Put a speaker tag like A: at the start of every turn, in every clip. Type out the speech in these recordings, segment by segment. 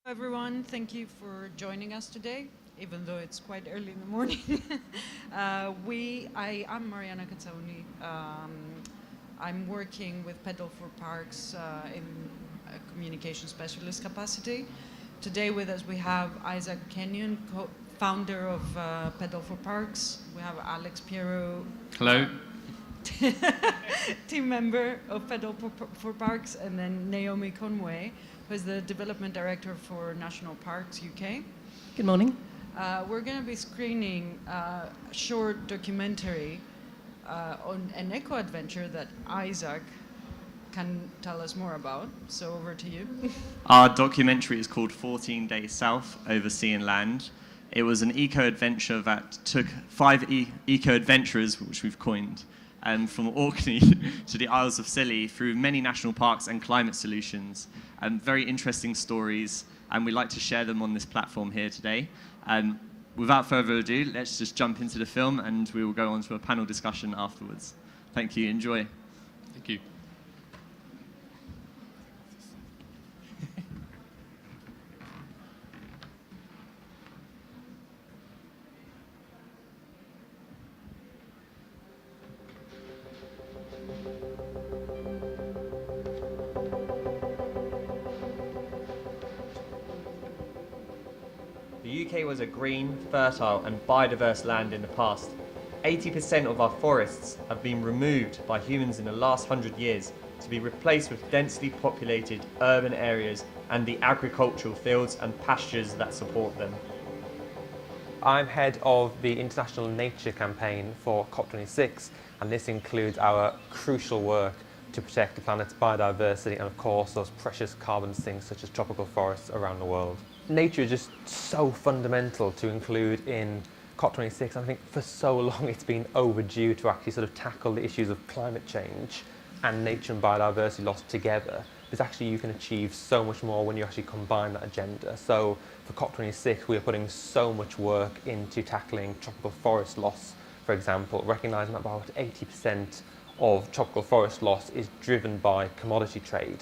A: Everyone, thank you for joining us today, even though it's quite early in the morning. I'm Mariana Cazzoni. I'm working with Pedal for Parks in a communication specialist capacity. Today with us we have Isaac Kenyon, founder of Pedal for Parks. We have Alex Pierrot.
B: Hello.
A: Team member of Pedal for Parks, and then Naomi Conway, who is the development director for National Parks UK.
C: Good morning.
A: We're going to be screening a short documentary on an eco adventure that Isaac can tell us more about. So over to you.
B: Our documentary is called 14 Days South over Sea and Land. It was an eco adventure that took 5 eco adventurers, which we've coined, from Orkney to the Isles of Scilly through many national parks and climate solutions. Very interesting stories, and we'd like to share them on this platform here today. Without further ado, let's just jump into the film, and we will go on to a panel discussion afterwards. Thank you. Enjoy.
D: Thank you.
E: The UK was a green, fertile and biodiverse land in the past. 80% of our forests have been removed by humans in the last 100 years to be replaced with densely populated urban areas and the agricultural fields and pastures that support them.
F: I'm head of the International Nature Campaign for COP26, and this includes our crucial work to protect the planet's biodiversity and of course those precious carbon sinks such as tropical forests around the world. Nature is just so fundamental to include in COP26. I think for so long it's been overdue to actually sort of tackle the issues of climate change and nature and biodiversity loss together. Because actually you can achieve so much more when you actually combine that agenda. So for COP26 we are putting so much work into tackling tropical forest loss, for example, recognising that about 80% of tropical forest loss is driven by commodity trade.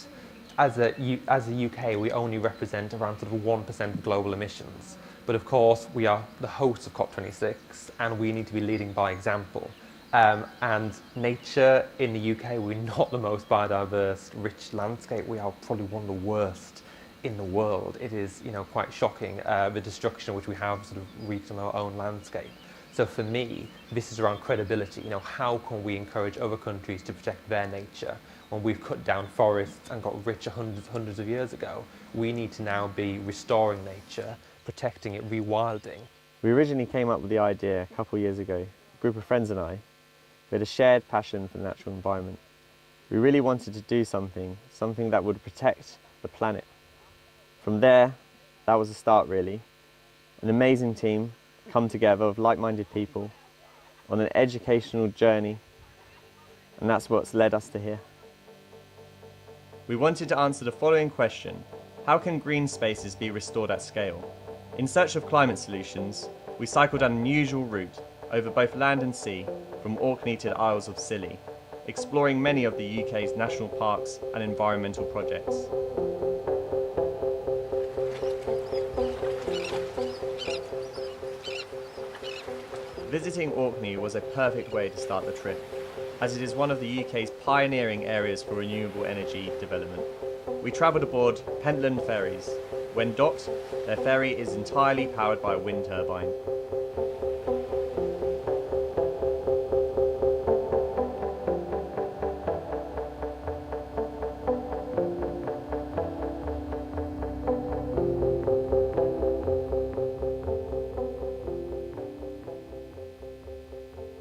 F: As a UK, we only represent around sort of 1% of global emissions. But of course, we are the hosts of COP26 and we need to be leading by example. And nature in the UK, we're not the most biodiverse, rich landscape. We are probably one of the worst in the world. It is, quite shocking, the destruction which we have sort of wreaked on our own landscape. So for me, this is around credibility. How can we encourage other countries to protect their nature? When we've cut down forests and got richer hundreds of years ago, we need to now be restoring nature, protecting it, rewilding.
G: We originally came up with the idea a couple of years ago, a group of friends and I. We had a shared passion for the natural environment. We really wanted to do something that would protect the planet. From there, that was the start really. An amazing team come together of like-minded people on an educational journey, and that's what's led us to here.
E: We wanted to answer the following question: how can green spaces be restored at scale? In search of climate solutions, we cycled an unusual route over both land and sea, from Orkney to the Isles of Scilly, exploring many of the UK's national parks and environmental projects. Visiting Orkney was a perfect way to start the trip, as it is one of the UK's pioneering areas for renewable energy development. We travelled aboard Pentland ferries. When docked, their ferry is entirely powered by a wind turbine.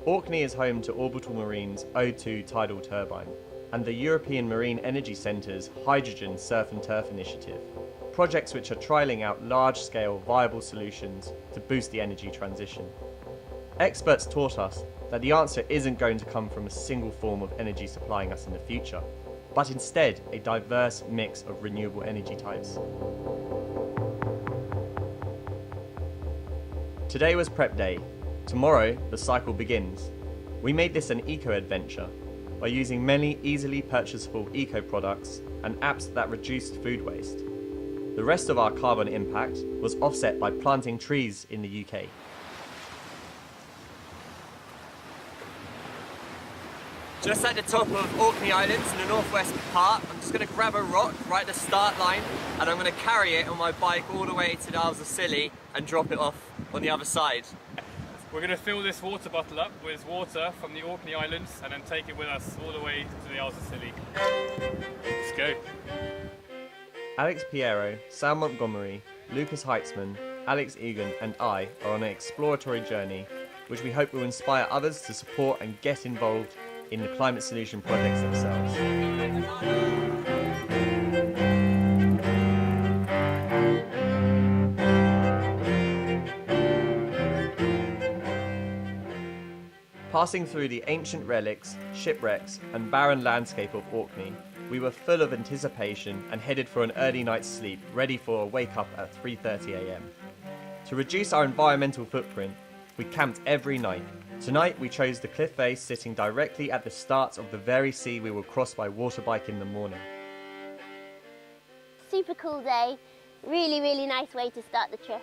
E: Orkney is home to Orbital Marine's O2 tidal turbine and the European Marine Energy Centre's Hydrogen Surf and Turf initiative, projects which are trialling out large-scale viable solutions to boost the energy transition. Experts taught us that the answer isn't going to come from a single form of energy supplying us in the future, but instead a diverse mix of renewable energy types. Today was prep day. Tomorrow, the cycle begins. We made this an eco-adventure by using many easily purchasable eco-products and apps that reduced food waste. The rest of our carbon impact was offset by planting trees in the UK.
C: Just at the top of Orkney Islands in the northwest part, I'm just going to grab a rock right at the start line and I'm going to carry it on my bike all the way to the Isles of Scilly and drop it off on the other side.
D: We're going to fill this water bottle up with water from the Orkney Islands and then take it with us all the way to the Isles of Scilly. Let's go.
E: Alex Pierrot, Sam Montgomery, Lucas Heitzman, Alex Egan and I are on an exploratory journey which we hope will inspire others to support and get involved in the climate solution projects themselves. Passing through the ancient relics, shipwrecks and barren landscape of Orkney, we were full of anticipation and headed for an early night's sleep, ready for a wake up at 3:30 AM. To reduce our environmental footprint, we camped every night. Tonight we chose the cliff face sitting directly at the start of the very sea we will cross by water bike in the morning.
H: Super cool day, really nice way to start the trip.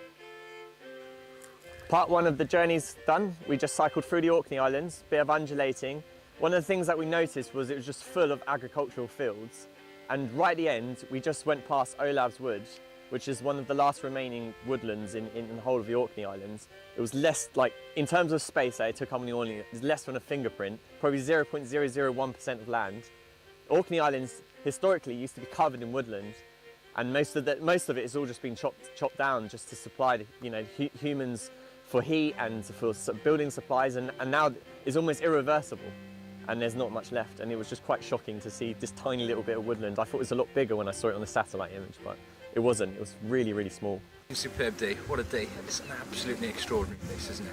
G: Part one of the journey's done. We just cycled through the Orkney Islands, bit of undulating. One of the things that we noticed was it was just full of agricultural fields. And right at the end, we just went past Olav's Wood, which is one of the last remaining woodlands in the whole of the Orkney Islands. It was less, like, in terms of space that it took on the Orkney, it was less than a fingerprint, probably 0.001% of land. Orkney Islands historically used to be covered in woodland, and most of it has all just been chopped down just to supply, humans for heat and for building supplies, and now it's almost irreversible. And there's not much left, and it was just quite shocking to see this tiny little bit of woodland. I thought it was a lot bigger when I saw it on the satellite image, but it wasn't. It was really small.
I: Superb day. What a day. It's an absolutely extraordinary place, isn't it?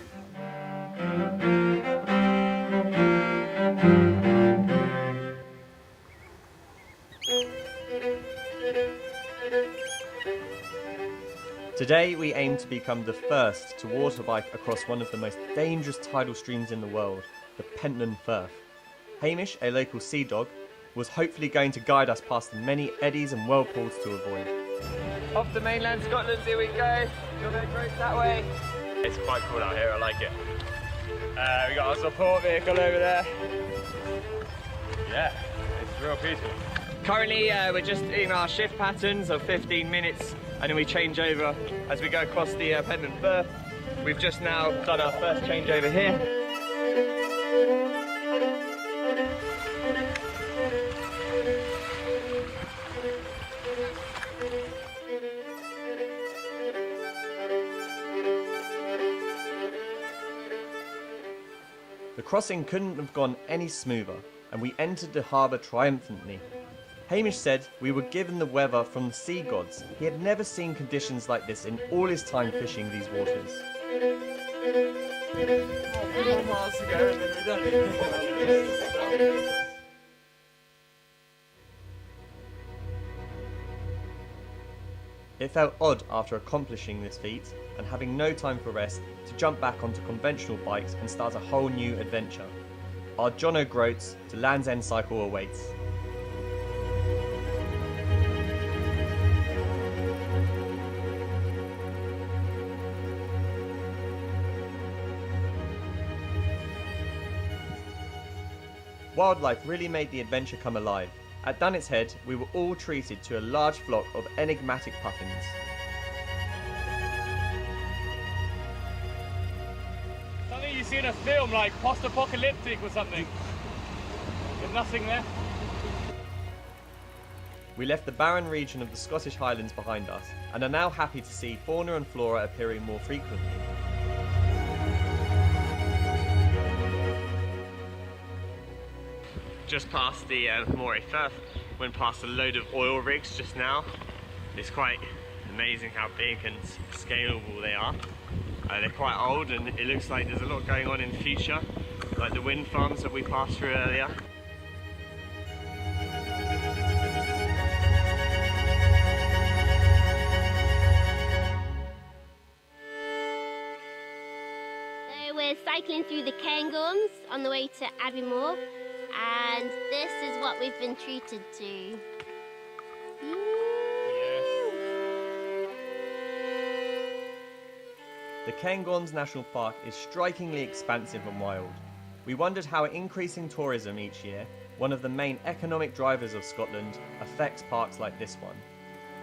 E: Today we aim to become the first to water bike across one of the most dangerous tidal streams in the world, the Pentland Firth. Hamish, a local sea dog, was hopefully going to guide us past the many eddies and whirlpools to avoid.
C: Off to mainland Scotland, here we go. You're going to go that way.
D: It's quite cool out here, I like it. We got our support vehicle over there. Yeah, it's real peaceful.
C: Currently, we're just in our shift patterns of 15 minutes and then we change over as we go across the Pentland Firth. We've just now done our first change over here.
E: The crossing couldn't have gone any smoother, and we entered the harbour triumphantly. Hamish said we were given the weather from the sea gods. He had never seen conditions like this in all his time fishing these waters. It felt odd after accomplishing this feat and having no time for rest to jump back onto conventional bikes and start a whole new adventure. Our John O'Groats to Land's End cycle awaits. Wildlife really made the adventure come alive. At Dunet's Head, we were all treated to a large flock of enigmatic puffins.
D: Something you see in a film, like post-apocalyptic or something. There's nothing there.
E: We left the barren region of the Scottish Highlands behind us and are now happy to see fauna and flora appearing more frequently.
B: Just past the Moray Firth, went past a load of oil rigs just now. It's quite amazing how big and scalable they are. They're quite old and it looks like there's a lot going on in the future, like the wind farms that we passed through earlier.
H: So we're cycling through the Cairngorms on the way to Aviemore. And this is what we've been treated to.
E: The Cairngorms National Park is strikingly expansive and wild. We wondered how increasing tourism each year, one of the main economic drivers of Scotland, affects parks like this one.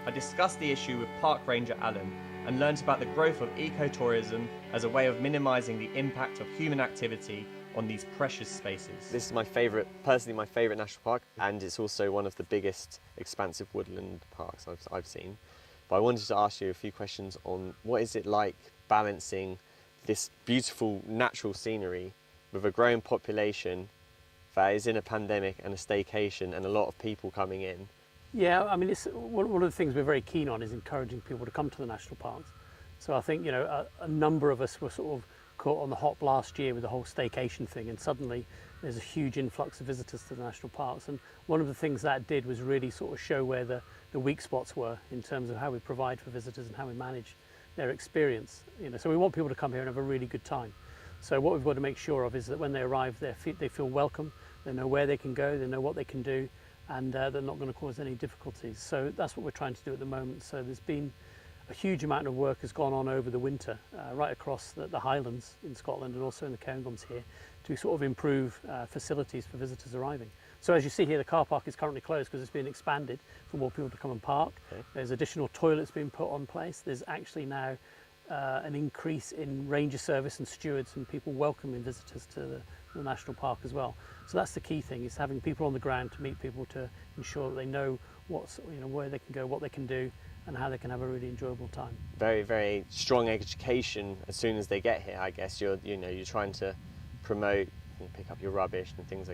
E: I discussed the issue with Park Ranger Alan and learnt about the growth of ecotourism as a way of minimising the impact of human activity on these precious spaces.
G: This is personally my favourite national park, and it's also one of the biggest expansive woodland parks I've seen. But I wanted to ask you a few questions on what is it like balancing this beautiful natural scenery with a growing population that is in a pandemic and a staycation and a lot of people coming in.
J: Yeah, I mean, it's one of the things we're very keen on is encouraging people to come to the national parks. So I think, you know, a number of us were sort of caught on the hop last year with the whole staycation thing, and suddenly there's a huge influx of visitors to the national parks. And one of the things that did was really sort of show where the weak spots were in terms of how we provide for visitors and how we manage their experience. You know, so we want people to come here and have a really good time. So what we've got to make sure of is that when they arrive, they feel welcome, they know where they can go, they know what they can do, and they're not going to cause any difficulties. So that's what we're trying to do at the moment. So there's been a huge amount of work has gone on over the winter, right across the Highlands in Scotland and also in the Cairngorms here, to sort of improve facilities for visitors arriving. So as you see here, the car park is currently closed because it's been expanded for more people to come and park. Okay. There's additional toilets being put on place. There's actually now an increase in ranger service and stewards and people welcoming visitors to the national park as well. So that's the key thing, is having people on the ground to meet people, to ensure that they know where they can go, what they can do, and how they can have a really enjoyable time.
G: Very, very strong education as soon as they get here. I guess you're trying to promote, pick up your rubbish and things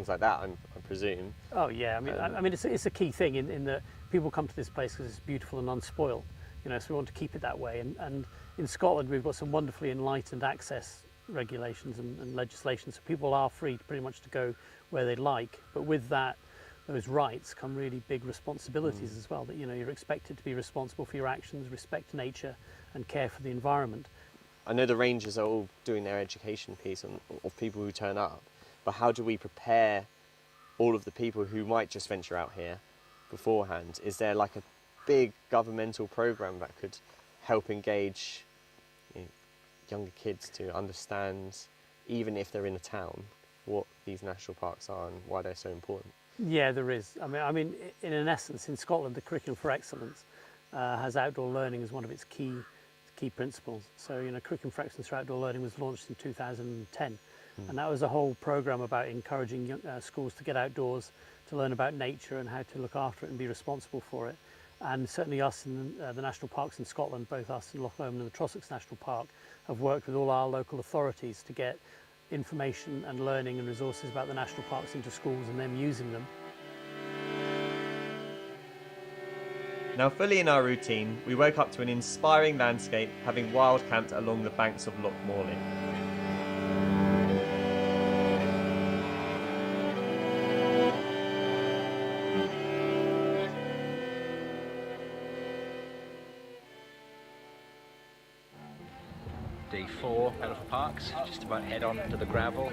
G: like that. I presume. Oh yeah,
J: I mean, it's a key thing in that people come to this place because it's beautiful and unspoiled. You know, so we want to keep it that way. And in Scotland, we've got some wonderfully enlightened access regulations and legislation, so people are free pretty much to go where they like. But with that, those rights come really big responsibilities as well. That you're expected to be responsible for your actions, respect nature, and care for the environment.
G: I know the rangers are all doing their education piece of people who turn up, but how do we prepare all of the people who might just venture out here beforehand? Is there like a big governmental program that could help engage younger kids to understand, even if they're in a town, what these national parks are and why they're so important?
J: Yeah, there is. I mean, in essence, in Scotland, the Curriculum for Excellence has outdoor learning as one of its key principles. So, Curriculum for Excellence for Outdoor Learning was launched in 2010, and that was a whole program about encouraging schools to get outdoors, to learn about nature and how to look after it and be responsible for it. And certainly us in the national parks in Scotland, both us in Loch Lomond and the Trossachs National Park, have worked with all our local authorities to get information and learning and resources about the national parks into schools and them using them.
E: Now, fully in our routine, we woke up to an inspiring landscape, having wild camped along the banks of Loch Morley.
I: Day 4 out of parks, just about head on to the gravel.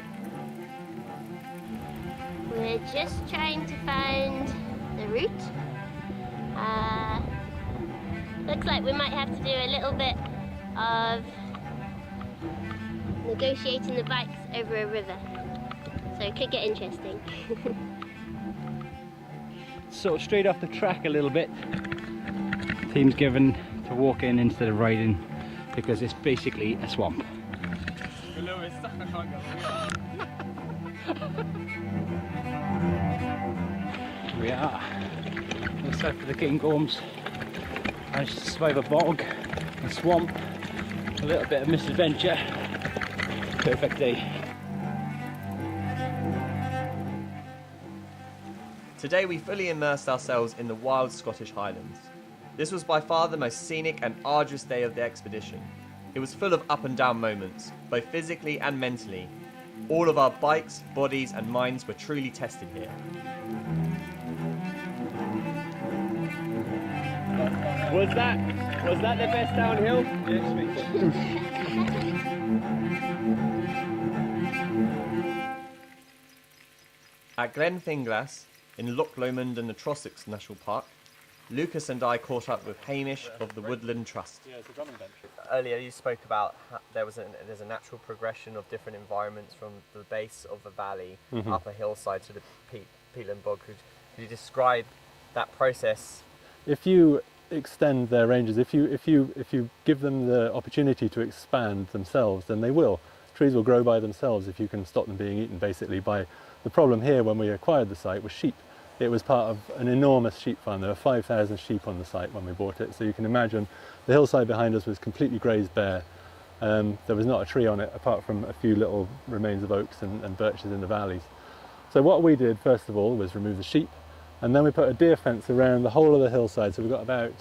H: We're just trying to find the route. Looks like we might have to do a little bit of negotiating the bikes over a river, so it could get interesting.
K: Sort of straight off the track a little bit. Team's given to walk in instead of riding because it's basically a swamp. We are south of the Cairngorms. Managed to survive a bog, a swamp, a little bit of misadventure. Perfect day.
E: Today we fully immersed ourselves in the wild Scottish Highlands. This was by far the most scenic and arduous day of the expedition. It was full of up and down moments, both physically and mentally. All of our bikes, bodies and minds were truly tested here.
K: Was that the best downhill? Yes, mate.
E: At Glen Finglas, in Loch Lomond and the Trossachs National Park, Lucas and I caught up with Hamish of the Woodland Trust.
J: Yeah, it's a drumming bench.
E: Earlier you spoke about there's a natural progression of different environments from the base of the valley up a hillside to the peatland bog. Could you describe that process?
L: If you extend their ranges, if you give them the opportunity to expand themselves, then they will. Trees will grow by themselves if you can stop them being eaten, basically. By the problem here when we acquired the site was sheep. It was part of an enormous sheep farm. There were 5,000 sheep on the site when we bought it, so you can imagine the hillside behind us was completely grazed bare. There was not a tree on it apart from a few little remains of oaks and birches in the valleys. So what we did first of all was remove the sheep, and then we put a deer fence around the whole of the hillside. So we've got about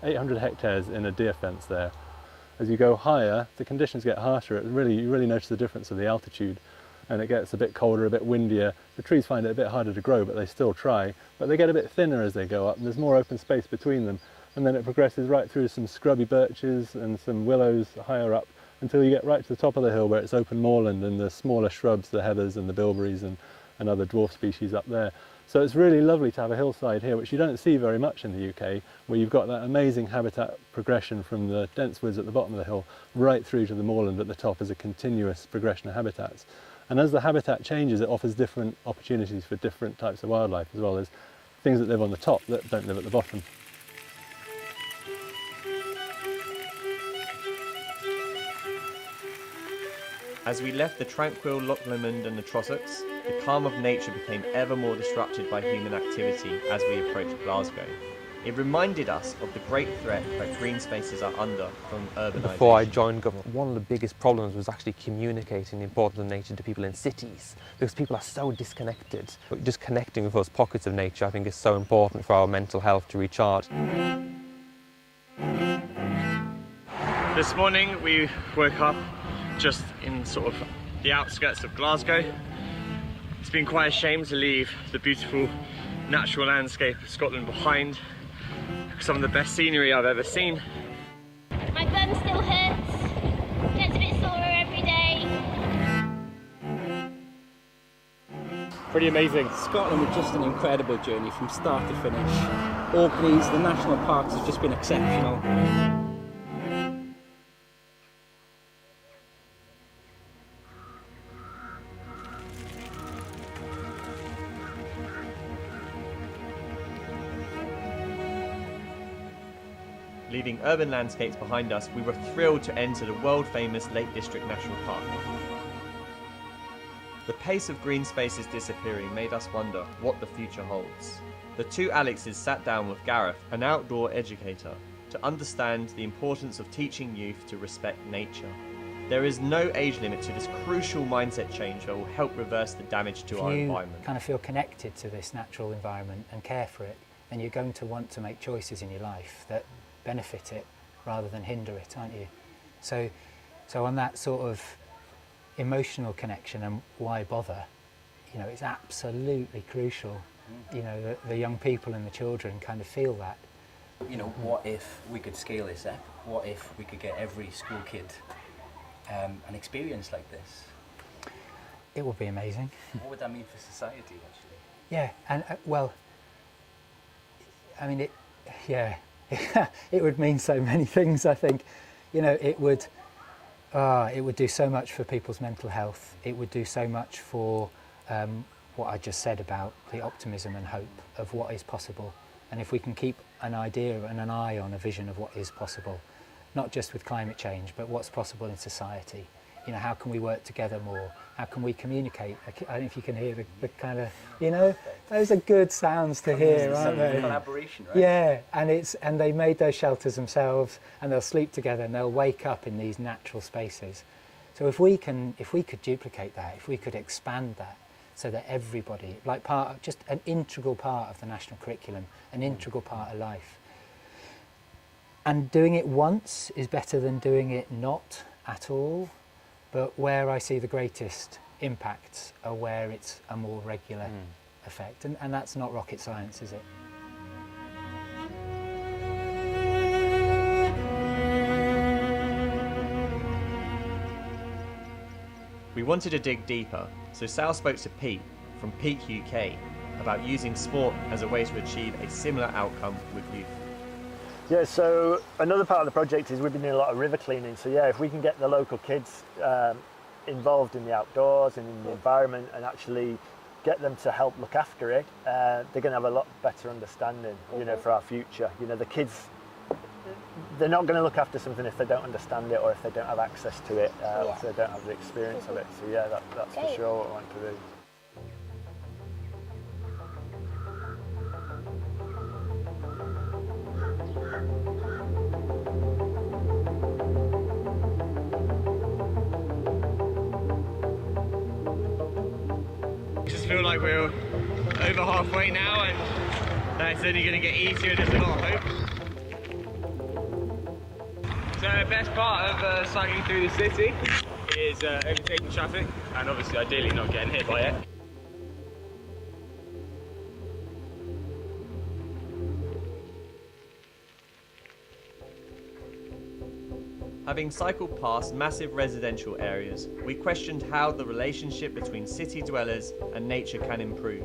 L: 800 hectares in a deer fence there. As you go higher, the conditions get harsher. You really notice the difference of the altitude, and it gets a bit colder, a bit windier. The trees find it a bit harder to grow, but they still try. But they get a bit thinner as they go up, and there's more open space between them. And then it progresses right through some scrubby birches and some willows higher up until you get right to the top of the hill where it's open moorland and the smaller shrubs, the heathers and the bilberries and other dwarf species up there. So it's really lovely to have a hillside here, which you don't see very much in the UK, where you've got that amazing habitat progression from the dense woods at the bottom of the hill right through to the moorland at the top as a continuous progression of habitats. And as the habitat changes, it offers different opportunities for different types of wildlife, as well as things that live on the top that don't live at the bottom.
E: As we left the tranquil Loch Lomond and the Trossachs, the calm of nature became ever more disrupted by human activity as we approached Glasgow. It reminded us of the great threat that green spaces are under from urbanisation.
F: Before I joined government, one of the biggest problems was actually communicating the importance of nature to people in cities, because people are so disconnected. But just connecting with those pockets of nature, I think, is so important for our mental health to recharge.
B: This morning we woke up just in sort of the outskirts of Glasgow. It's been quite a shame to leave the beautiful natural landscape of Scotland behind. Some of the best scenery I've ever seen.
H: My bum still hurts, gets a bit sorer every day.
K: Pretty amazing. Scotland was just an incredible journey from start to finish. Orkneys, the national parks have just been exceptional.
E: Leaving urban landscapes behind us, we were thrilled to enter the world-famous Lake District National Park. The pace of green spaces disappearing made us wonder what the future holds. The two Alexes sat down with Gareth, an outdoor educator, to understand the importance of teaching youth to respect nature. There is no age limit to this crucial mindset change that will help reverse the damage to our environment.
M: If you kind of feel connected to this natural environment and care for it, then you're going to want to make choices in your life that benefit it rather than hinder it, aren't you? So on that sort of emotional connection and why bother, you know, it's absolutely crucial. You know, the young people and the children kind of feel that.
I: You know, what if we could scale this up? What if we could get every school kid an experience like this?
M: It would be amazing.
I: What would that mean for society, actually?
M: Yeah, and well, I mean, it would mean so many things, I think. You know, it would do so much for people's mental health. It would do so much for what I just said about the optimism and hope of what is possible. And if we can keep an idea and an eye on a vision of what is possible, not just with climate change, but what's possible in society. You know, how can we work together more? How can we communicate? I don't know if you can hear the kind of, you know, those are good sounds to hear, aren't they?
I: Collaboration, right?
M: Yeah, and they made those shelters themselves, and they'll sleep together and they'll wake up in these natural spaces. So if we could duplicate that, if we could expand that, so that everybody, like just an integral part of the national curriculum, an integral part of life. And doing it once is better than doing it not at all. But where I see the greatest impacts are where it's a more regular effect. And that's not rocket science, is it?
E: We wanted to dig deeper, so Sal spoke to Pete from Peak UK, about using sport as a way to achieve a similar outcome with youth.
N: Yeah, so another part of the project is we've been doing a lot of river cleaning. So yeah, if we can get the local kids involved in the outdoors and in the environment and actually get them to help look after it, they're going to have a lot better understanding, you know, for our future. You know, the kids, they're not going to look after something if they don't understand it or if they don't have access to it or if they don't have the experience of it. So yeah, that's for sure what I want to do.
B: Just feel like we're over halfway now and that it's only going to get easier. There's a lot of hope.
D: So the best part of cycling through the city is overtaking traffic and obviously ideally not getting hit by it.
E: Having cycled past massive residential areas, we questioned how the relationship between city dwellers and nature can improve.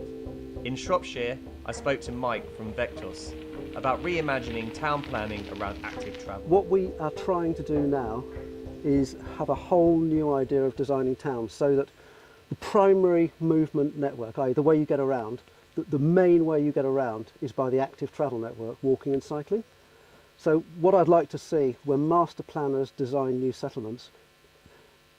E: In Shropshire, I spoke to Mike from Vectos about reimagining town planning around active travel.
O: What we are trying to do now is have a whole new idea of designing towns so that the primary movement network, i.e. the way you get around, the main way you get around is by the active travel network, walking and cycling. So what I'd like to see when master planners design new settlements,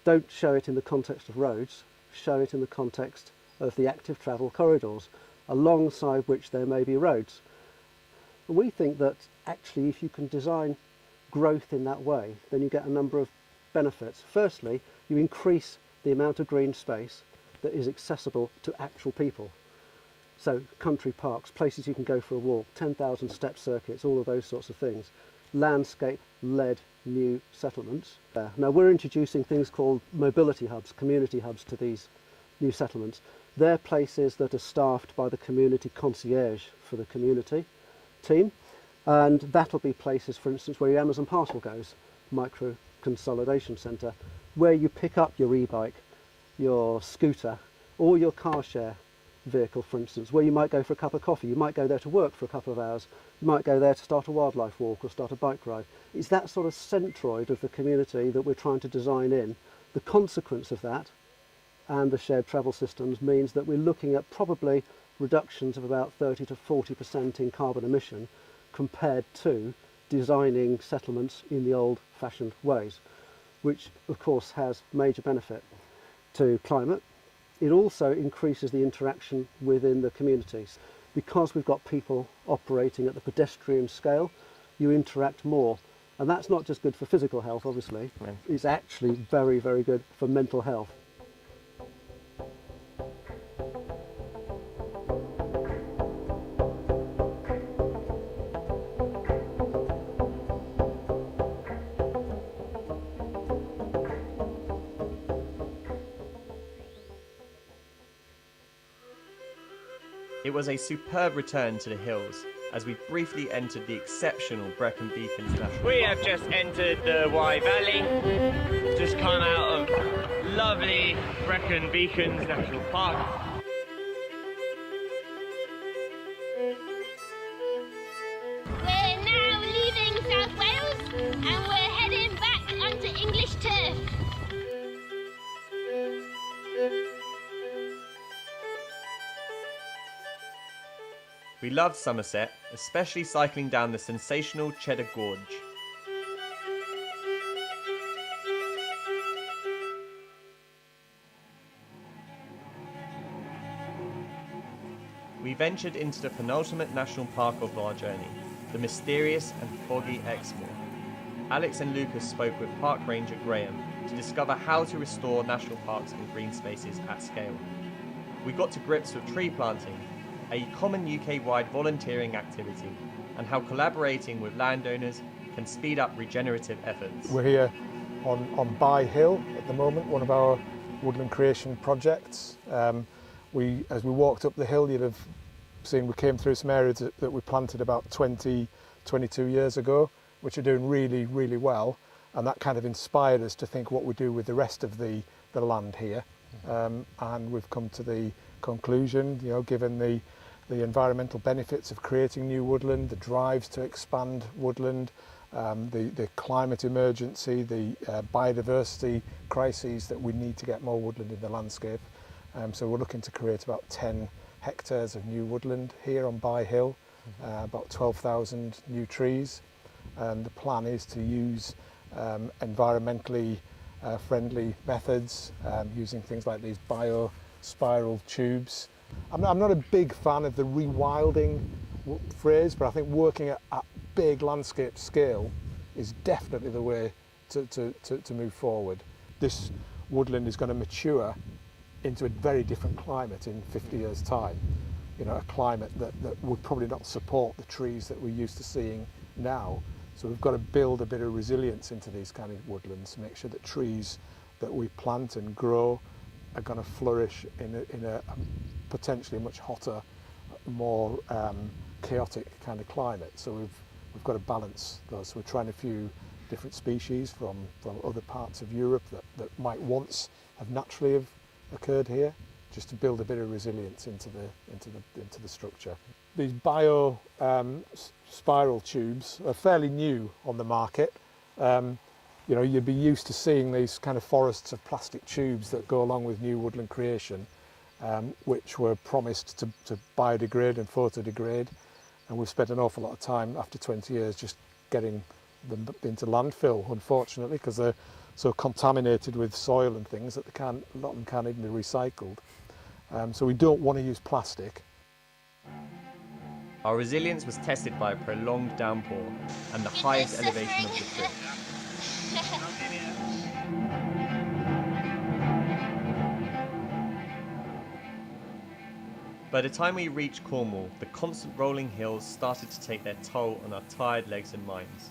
O: don't show it in the context of roads, show it in the context of the active travel corridors, alongside which there may be roads. And we think that actually if you can design growth in that way, then you get a number of benefits. Firstly, you increase the amount of green space that is accessible to actual people. So country parks, places you can go for a walk, 10,000 step circuits, all of those sorts of things. Landscape-led new settlements. Now we're introducing things called mobility hubs, community hubs to these new settlements. They're places that are staffed by the community concierge for the community team. And that'll be places, for instance, where your Amazon parcel goes, micro consolidation centre, where you pick up your e-bike, your scooter, or your car share vehicle, for instance, where you might go for a cup of coffee. You might go there to work for a couple of hours. You might go there to start a wildlife walk or start a bike ride. It's that sort of centroid of the community that we're trying to design in. The consequence of that and the shared travel systems means that we're looking at probably reductions of about 30 to 40% in carbon emission compared to designing settlements in the old-fashioned ways, which of course has major benefit to climate. It also increases the interaction within the communities. Because we've got people operating at the pedestrian scale, you interact more. And that's not just good for physical health, obviously. It's actually very, very good for mental health.
E: It was a superb return to the hills as we briefly entered the exceptional Brecon Beacons National Park.
C: We have just entered the Wye Valley, just come out of lovely Brecon Beacons National Park.
H: We're now leaving South Wales and we're heading back onto English turf.
E: We loved Somerset, especially cycling down the sensational Cheddar Gorge. We ventured into the penultimate national park of our journey, the mysterious and foggy Exmoor. Alex and Lucas spoke with Park Ranger Graham to discover how to restore national parks and green spaces at scale. We got to grips with tree planting, a common UK-wide volunteering activity, and how collaborating with landowners can speed up regenerative efforts.
P: We're here on By Hill at the moment, one of our woodland creation projects. As we walked up the hill, you'd have seen we came through some areas that we planted about 22 years ago, which are doing really, really well, and that kind of inspired us to think what we do with the rest of the land here. And we've come to the conclusion, you know, given the the environmental benefits of creating new woodland, the drives to expand woodland, the climate emergency, the biodiversity crises that we need to get more woodland in the landscape. So we're looking to create about 10 hectares of new woodland here on By Hill, about 12,000 new trees. And the plan is to use environmentally friendly methods, using things like these bio-spiral tubes. I'm not a big fan of the rewilding phrase, but I think working at big landscape scale is definitely the way to move forward. This woodland is going to mature into a very different climate in 50 years' time. You know, a climate that would probably not support the trees that we're used to seeing now. So we've got to build a bit of resilience into these kind of woodlands, make sure that trees that we plant and grow are going to flourish in a potentially much hotter, more chaotic kind of climate. So we've got to balance those. So we're trying a few different species from other parts of Europe that might once have naturally have occurred here, just to build a bit of resilience into the structure. These bio spiral tubes are fairly new on the market. You know, you'd be used to seeing these kind of forests of plastic tubes that go along with new woodland creation, which were promised to biodegrade and photodegrade. And we've spent an awful lot of time after 20 years just getting them into landfill, unfortunately, because they're so contaminated with soil and things that a lot of them can't even be recycled. So we don't want to use plastic.
E: Our resilience was tested by a prolonged downpour and the highest elevation of the trip. By the time we reached Cornwall, the constant rolling hills started to take their toll on our tired legs and minds.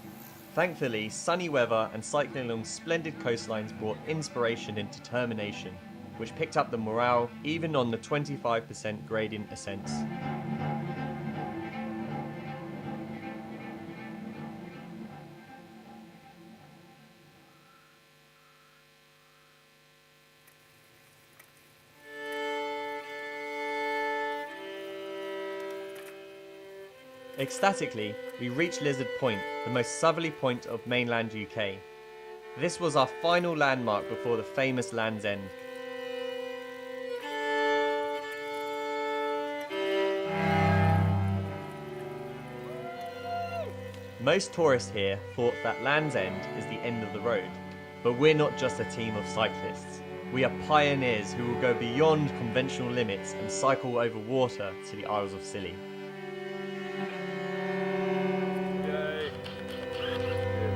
E: Thankfully, sunny weather and cycling along splendid coastlines brought inspiration and determination, which picked up the morale even on the 25% gradient ascents. Ecstatically, we reached Lizard Point, the most southerly point of mainland UK. This was our final landmark before the famous Land's End. Most tourists here thought that Land's End is the end of the road, but we're not just a team of cyclists. We are pioneers who will go beyond conventional limits and cycle over water to the Isles of Scilly.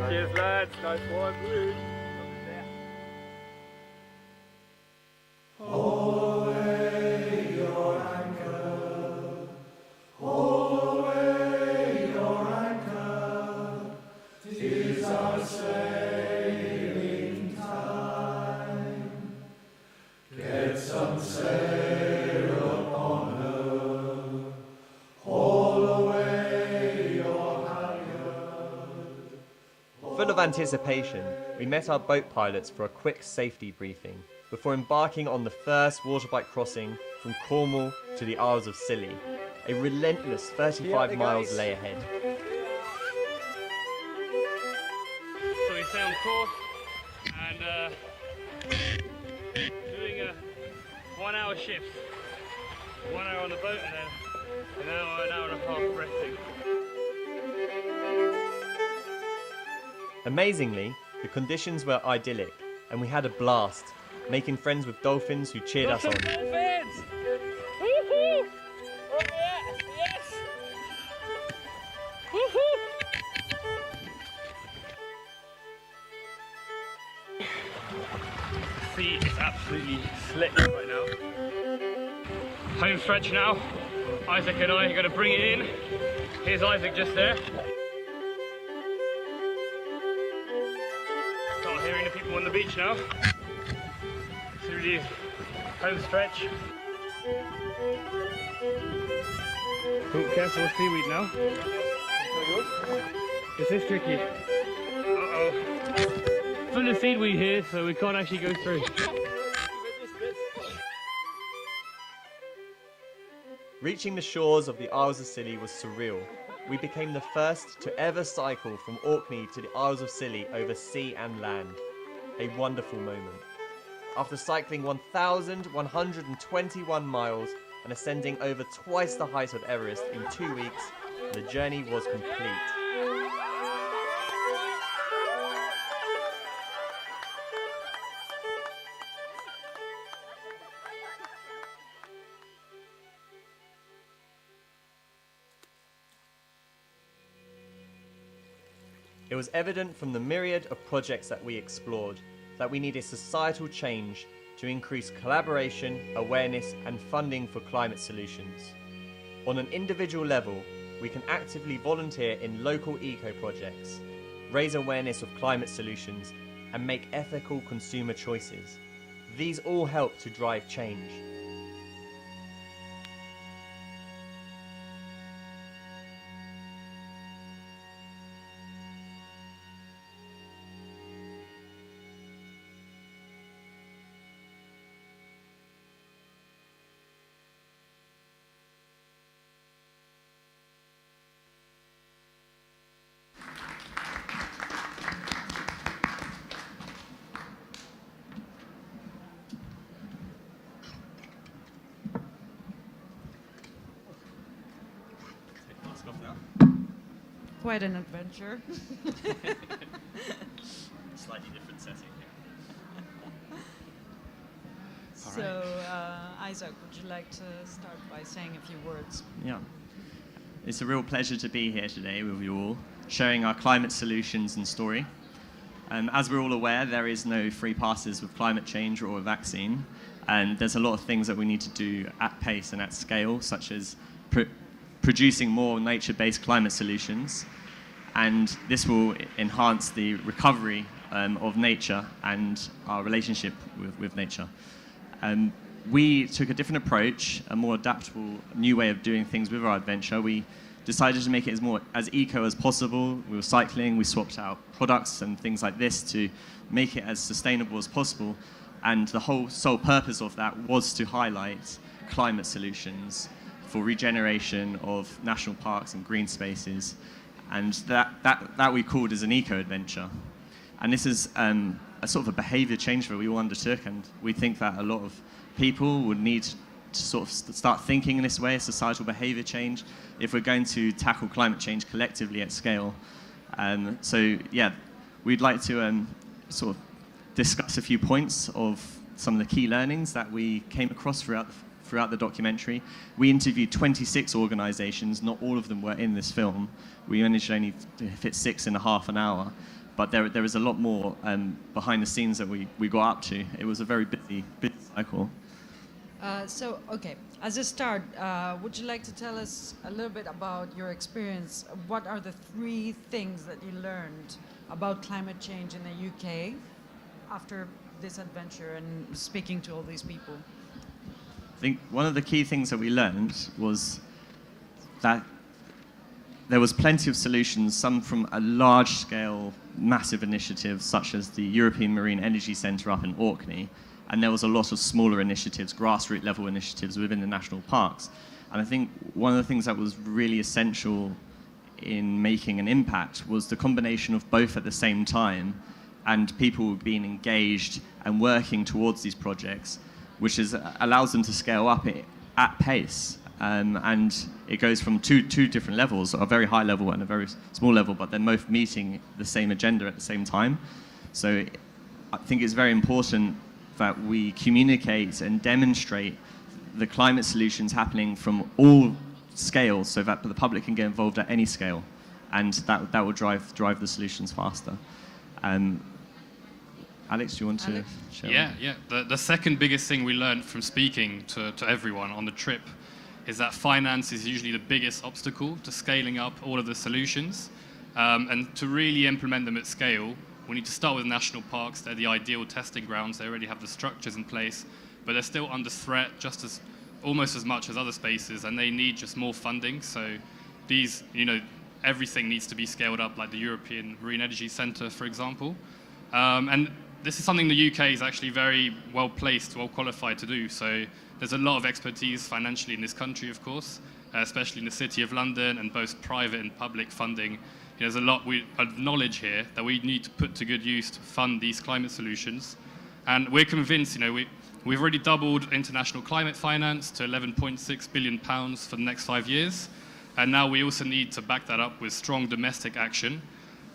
D: Cheers lads, nice one.
Q: Hold away your anchor, hold away your anchor, 'tis our sailing time. Get some sail upon her, hold away your halyard.
E: Full of anticipation, we met our boat pilots for a quick safety briefing before embarking on the first waterbike crossing from Cornwall to the Isles of Scilly. A relentless 35 miles lay ahead.
D: So we stay on course and doing a 1 hour shift. 1 hour on the boat and then an hour and a half resting.
E: Amazingly, the conditions were idyllic and we had a blast, making friends with dolphins who cheered us on.
D: Dolphins! Woohoo! Oh yeah! Yes! Woohoo! The sea is absolutely slick right now. Home stretch now. Isaac and I are going to bring it in. Here's Isaac just there. Start hearing the people on the beach now. Through the home stretch. Oh, careful with seaweed now. This is tricky. Uh-oh. Full of seaweed here, so we can't actually go through.
E: Reaching the shores of the Isles of Scilly was surreal. We became the first to ever cycle from Orkney to the Isles of Scilly over sea and land. A wonderful moment. After cycling 1,121 miles and ascending over twice the height of Everest in 2 weeks, the journey was complete. It was evident from the myriad of projects that we explored that we need a societal change to increase collaboration, awareness and funding for climate solutions. On an individual level, we can actively volunteer in local eco-projects, raise awareness of climate solutions and make ethical consumer choices. These all help to drive change.
A: Quite an adventure.
B: Slightly different setting here.
A: So, Isaac, would you like to start by saying a few words?
B: Yeah. It's a real pleasure to be here today with you all, sharing our climate solutions and story. As we're all aware, there is no free passes with climate change or a vaccine, and there's a lot of things that we need to do at pace and at scale, such as producing more nature-based climate solutions, and this will enhance the recovery of nature and our relationship with nature. We took a different approach, a more adaptable new way of doing things with our adventure. We decided to make it as eco as possible. We were cycling, we swapped out products and things like this to make it as sustainable as possible, and the sole purpose of that was to highlight climate solutions for regeneration of national parks and green spaces, and that we called as an eco-adventure. And this is a sort of a behaviour change that we all undertook, and we think that a lot of people would need to sort of start thinking in this way, a societal behaviour change, if we're going to tackle climate change collectively at scale. So yeah, we'd like to sort of discuss a few points of some of the key learnings that we came across throughout the documentary. We interviewed 26 organisations, not all of them were in this film. We managed only to fit 6 in a half an hour, but there is a lot more behind the scenes that we got up to. It was a very busy cycle.
A: So, okay, as a start, would you like to tell us a little bit about your experience? What are the 3 things that you learned about climate change in the UK after this adventure and speaking to all these people?
B: I think one of the key things that we learned was that there was plenty of solutions, some from a large-scale, massive initiative, such as the European Marine Energy Centre up in Orkney, and there was a lot of smaller initiatives, grassroots level initiatives within the national parks. And I think one of the things that was really essential in making an impact was the combination of both at the same time, and people being engaged and working towards these projects, which allows them to scale up at pace. And it goes from two different levels, a very high level and a very small level, but they're both meeting the same agenda at the same time. So I think it's very important that we communicate and demonstrate the climate solutions happening from all scales so that the public can get involved at any scale, and that will drive the solutions faster. Alex, do you want to share?
R: Yeah. The second biggest thing we learned from speaking to everyone on the trip is that finance is usually the biggest obstacle to scaling up all of the solutions. And to really implement them at scale, we need to start with national parks. They're the ideal testing grounds. They already have the structures in place, but they're still under threat almost as much as other spaces, and they need just more funding. So these, everything needs to be scaled up, like the European Marine Energy Centre, for example. And this is something the UK is actually very well placed, well qualified to do. So there's a lot of expertise financially in this country, of course, especially in the City of London, and both private and public funding. There's a lot of knowledge here that we need to put to good use to fund these climate solutions. And we're convinced, we've already doubled international climate finance to £11.6 billion for the next 5 years. And now we also need to back that up with strong domestic action,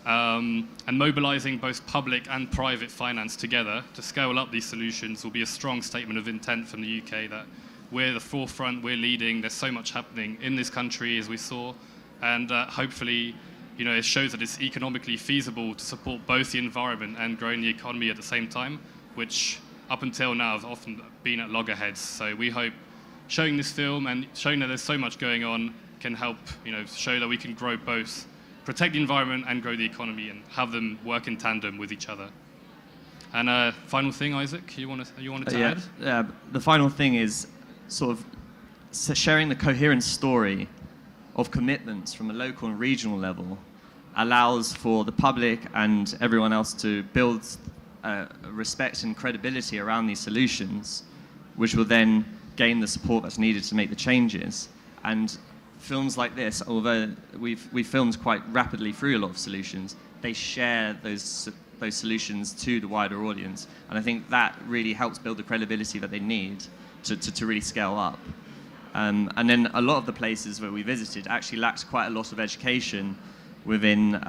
R: and mobilizing both public and private finance together to scale up these solutions will be a strong statement of intent from the UK that we're the forefront, we're leading, there's so much happening in this country, as we saw, and hopefully, it shows that it's economically feasible to support both the environment and growing the economy at the same time, which up until now have often been at loggerheads. So we hope showing this film and showing that there's so much going on can help, show that we can grow both, protect the environment and grow the economy, and have them work in tandem with each other. And final thing, Isaac, you wanted to add?
B: Yeah, the final thing is sort of sharing the coherent story of commitments from a local and regional level allows for the public and everyone else to build respect and credibility around these solutions, which will then gain the support that's needed to make the changes. And films like this, although we've filmed quite rapidly through a lot of solutions, they share those solutions to the wider audience. And I think that really helps build the credibility that they need to really scale up. And then a lot of the places where we visited actually lacked quite a lot of education within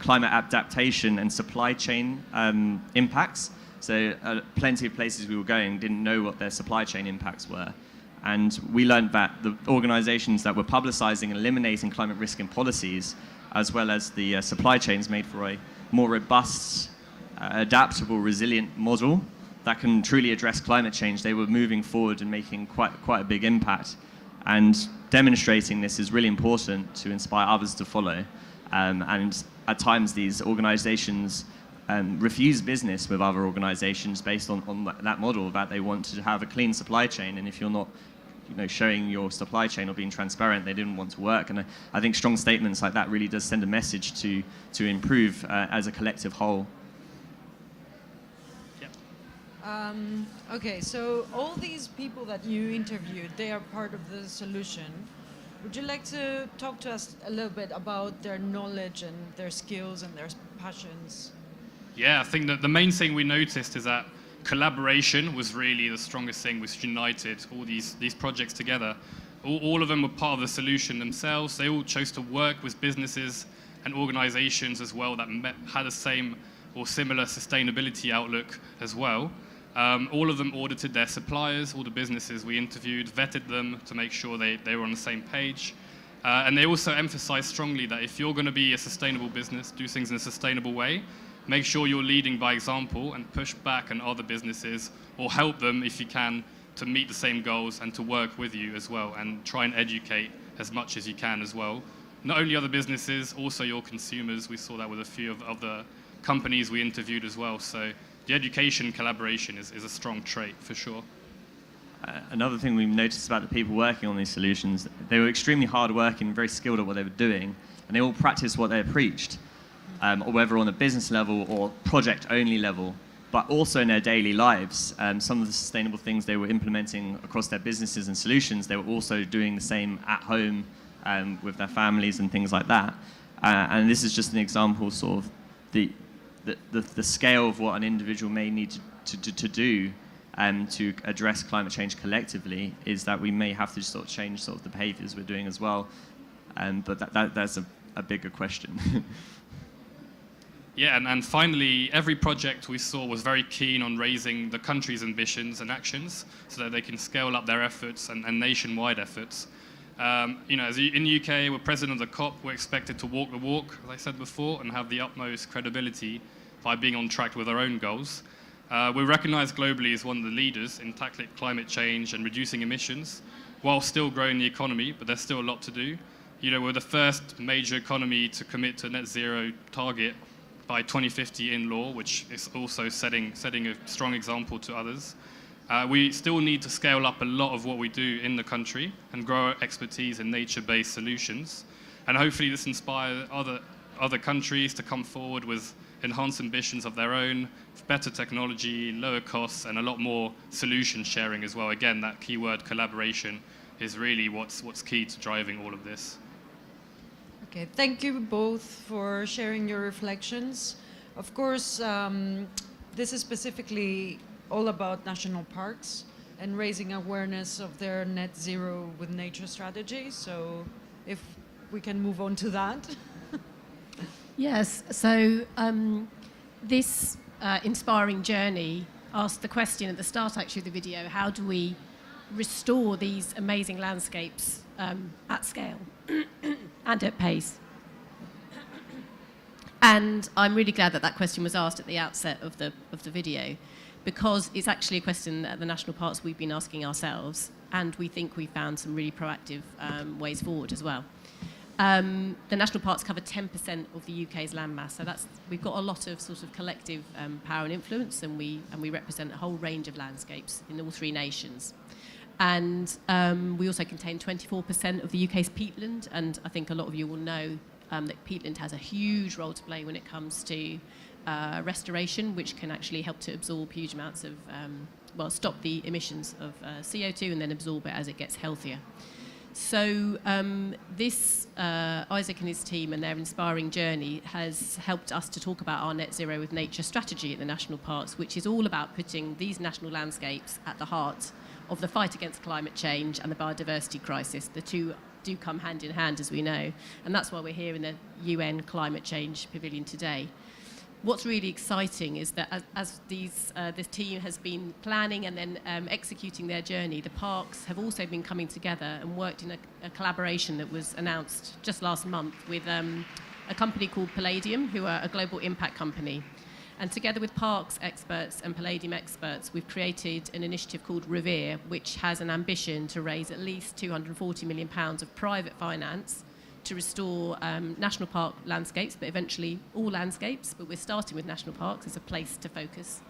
B: climate adaptation and supply chain impacts. So plenty of places we were going didn't know what their supply chain impacts were. And we learned that the organizations that were publicizing and eliminating climate risk in policies, as well as the supply chains, made for a more robust, adaptable, resilient model that can truly address climate change. They were moving forward and making quite a big impact. And demonstrating this is really important to inspire others to follow. And at times these organizations refuse business with other organizations based on that model, that they want to have a clean supply chain, and if you're not showing your supply chain or being transparent, they didn't want to work. And I think strong statements like that really does send a message to improve as a collective whole.
A: Okay, so all these people that you interviewed, they are part of the solution. Would you like to talk to us a little bit about their knowledge and their skills and their passions?
R: Yeah, I think that the main thing we noticed is that collaboration was really the strongest thing, which united all these projects together. All of them were part of the solution themselves. They all chose to work with businesses and organizations as well that had the same or similar sustainability outlook as well. All of them audited their suppliers, all the businesses we interviewed, vetted them to make sure they were on the same page. And they also emphasized strongly that if you're going to be a sustainable business, do things in a sustainable way, make sure you're leading by example and push back on other businesses, or help them if you can to meet the same goals and to work with you as well, and try and educate as much as you can as well. Not only other businesses, also your consumers. We saw that with a few of the companies we interviewed as well. So the education collaboration is a strong trait for sure.
B: Another thing we've noticed about the people working on these solutions, they were extremely hardworking, very skilled at what they were doing, and they all practiced what they preached, or whether on a business level or project-only level, but also in their daily lives. Some of the sustainable things they were implementing across their businesses and solutions, they were also doing the same at home with their families and things like that. And this is just an example, sort of the scale of what an individual may need to do to address climate change collectively, is that we may have to sort of change sort of the behaviours we're doing as well. But that's a bigger question.
R: Yeah, and finally, every project we saw was very keen on raising the country's ambitions and actions so that they can scale up their efforts and nationwide efforts. As in the UK, we're president of the COP, we're expected to walk the walk, as I said before, and have the utmost credibility by being on track with our own goals. We're recognized globally as one of the leaders in tackling climate change and reducing emissions, while still growing the economy, but there's still a lot to do. We're the first major economy to commit to a net zero target by 2050 in law, which is also setting a strong example to others. We still need to scale up a lot of what we do in the country and grow our expertise in nature-based solutions. And hopefully this inspires other countries to come forward with enhance ambitions of their own, better technology, lower costs, and a lot more solution sharing as well. Again, that keyword collaboration is really what's key to driving all of this.
A: Okay, thank you both for sharing your reflections. Of course, this is specifically all about national parks and raising awareness of their net zero with nature strategy. So if we can move on to that.
S: Yes, so this inspiring journey asked the question at the start actually of the video, how do we restore these amazing landscapes at scale and at pace? And I'm really glad that that question was asked at the outset of the video, because it's actually a question that the national parks we've been asking ourselves, and we think we found some really proactive ways forward as well. The national parks cover 10% of the UK's landmass, so we've got a lot of sort of collective power and influence, and we represent a whole range of landscapes in all three nations. And we also contain 24% of the UK's peatland, and I think a lot of you will know that peatland has a huge role to play when it comes to restoration, which can actually help to absorb huge amounts of, stop the emissions of CO2 and then absorb it as it gets healthier. So this, Isaac and his team and their inspiring journey has helped us to talk about our Net Zero with Nature strategy at the national parks, which is all about putting these national landscapes at the heart of the fight against climate change and the biodiversity crisis. The two do come hand in hand, as we know, and that's why we're here in the UN Climate Change Pavilion today. What's really exciting is that as this team has been planning and then executing their journey, the parks have also been coming together and worked in a collaboration that was announced just last month with a company called Palladium, who are a global impact company. And together with parks experts and Palladium experts, we've created an initiative called Revere, which has an ambition to raise at least £240 million of private finance to restore national park landscapes, but eventually all landscapes, but we're starting with national parks as a place to focus.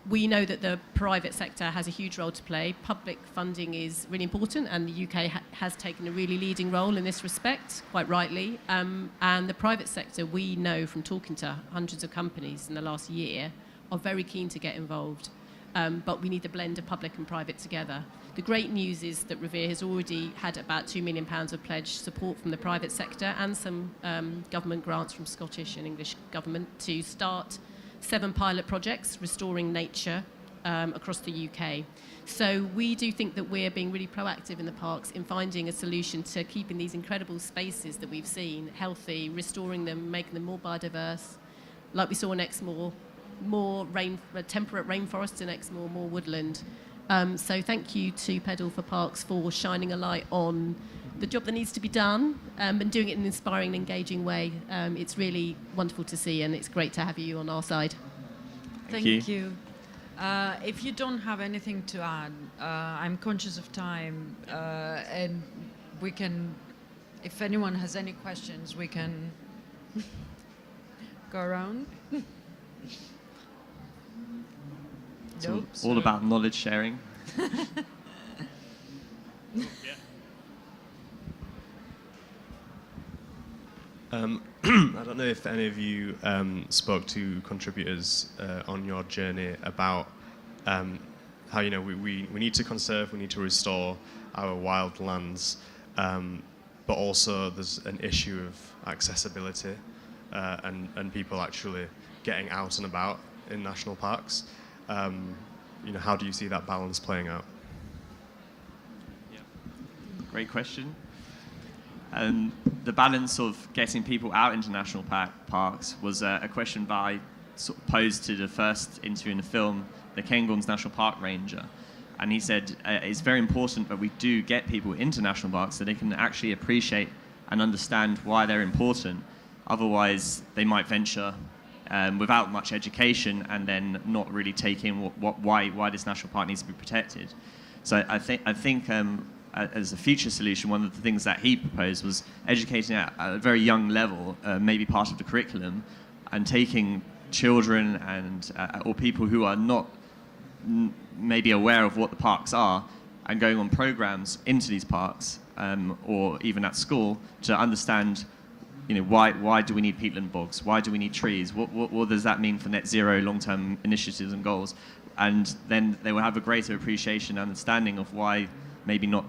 S: We know that the private sector has a huge role to play. Public funding is really important, and the UK has taken a really leading role in this respect, quite rightly. And the private sector, we know from talking to hundreds of companies in the last year, are very keen to get involved. But we need a blend of public and private together. The great news is that Revere has already had about £2 million of pledged support from the private sector and some government grants from Scottish and English government to start 7 pilot projects restoring nature across the UK. So we do think that we're being really proactive in the parks in finding a solution to keeping these incredible spaces that we've seen healthy, restoring them, making them more biodiverse, like we saw in Exmoor, more temperate rainforests in Exmoor, more woodland. So thank you to Pedal for Parks for shining a light on the job that needs to be done and doing it in an inspiring and engaging way. It's really wonderful to see, and it's great to have you on our side.
A: Thank you. If you don't have anything to add, I'm conscious of time, and we can, if anyone has any questions, we can go around.
B: It's all about knowledge sharing.
T: I don't know if any of you spoke to contributors on your journey about how we need to conserve, we need to restore our wild lands, but also there's an issue of accessibility and people actually getting out and about in national parks. How do you see that balance playing out?
B: Yeah. Great question. The balance of getting people out into national parks was a question that I sort of posed to the first interview in the film, the Kenyon National Park Ranger. And he said it's very important that we do get people into national parks so they can actually appreciate and understand why they're important. Otherwise, they might venture without much education and then not really take in why this national park needs to be protected. So I think as a future solution, one of the things that he proposed was educating at a very young level, maybe part of the curriculum, and taking children and or people who are not maybe aware of what the parks are and going on programs into these parks or even at school to understand why do we need peatland bogs? Why do we need trees? What does that mean for net zero long-term initiatives and goals? And then they will have a greater appreciation and understanding of why maybe not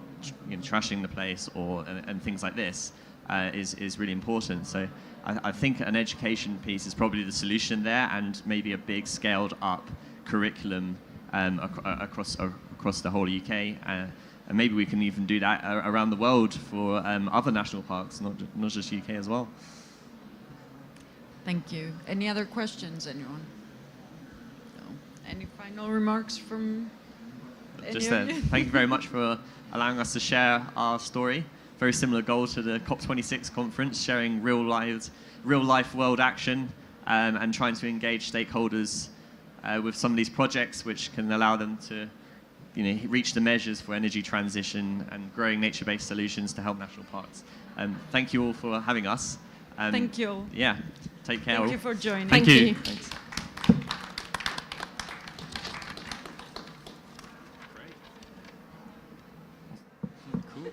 B: trashing the place and things like this is really important. So I think an education piece is probably the solution there, and maybe a big scaled up curriculum across the whole UK. And maybe we can even do that around the world for other national parks, not just UK as well.
A: Thank you. Any other questions, anyone? No. Any final remarks from
B: Just
A: any of you?
B: thank you very much for allowing us to share our story. Very similar goal to the COP26 conference, sharing real life world action and trying to engage stakeholders with some of these projects which can allow them to reach the measures for energy transition and growing nature-based solutions to help national parks. Thank you all for having us.
A: Thank you all.
B: Yeah, take care.
A: Thank
B: all.
A: you for joining.
B: Thank you. Thanks. Cool.